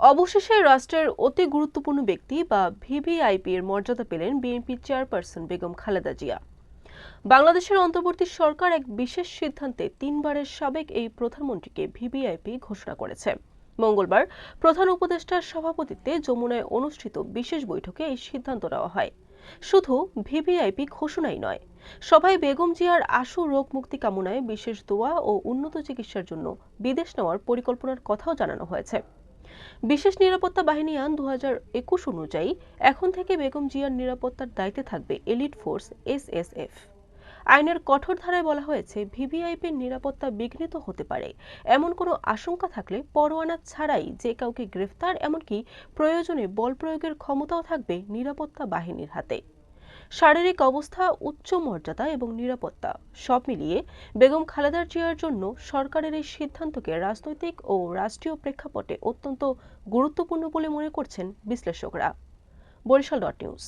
অবশেষে রাষ্ট্রের অতি গুরুত্বপূর্ণ ব্যক্তি বা ভিভিআইপি এর মর্যাদা পেলেন বিএনপি চেয়ারপারসন বেগম খালেদা জিয়া। বাংলাদেশের অন্তর্বর্তী সরকার এক বিশেষ সিদ্ধান্তে তিনবারের সাবেক এই প্রধানমন্ত্রীকে ভিভিআইপি ঘোষণা করেছে। মঙ্গলবার প্রধান উপদেষ্টার সভাপতিত্বে যমুনায় অনুষ্ঠিত বিশেষ বৈঠকে এই সিদ্ধান্ত নেওয়া হয়। শুধু ভিভিআইপি ঘোষণাই নয়, সভায় বেগম জিয়ার আশু রোগ মুক্তি কামনায় বিশেষ দোয়া ও উন্নত চিকিৎসার জন্য বিদেশ নেওয়ার পরিকল্পনার কথাও জানানো হয়েছে। বিশেষ নিরাপত্তা বাহিনী আইন 2021 অনুযায়ী এখন থেকে বেগম জিয়ার নিরাপত্তার দায়িত্বে থাকবে এলিট ফোর্স এসএসএফ। আইনের কঠোর ধারায় বলা হয়েছে, ভিভিআইপির নিরাপত্তা বিঘ্নিত হতে পারে এমন কোনো আশঙ্কা থাকলে পরোয়ানা ছাড়াই যে কাউকে গ্রেফতার, এমনকি প্রয়োজনে বল প্রয়োগের ক্ষমতাও থাকবে নিরাপত্তা বাহিনীর হাতে। শারীরিক অবস্থা, উচ্চ মর্যাদা এবং নিরাপত্তা সব মিলিয়ে বেগম খালেদা জিয়ার জন্য সরকারের এই সিদ্ধান্তকে রাজনৈতিক ও রাষ্ট্রীয় প্রেক্ষাপটে অত্যন্ত গুরুত্বপূর্ণ বলে মনে করছেন বিশ্লেষকরা। বরিশাল.নিউজ।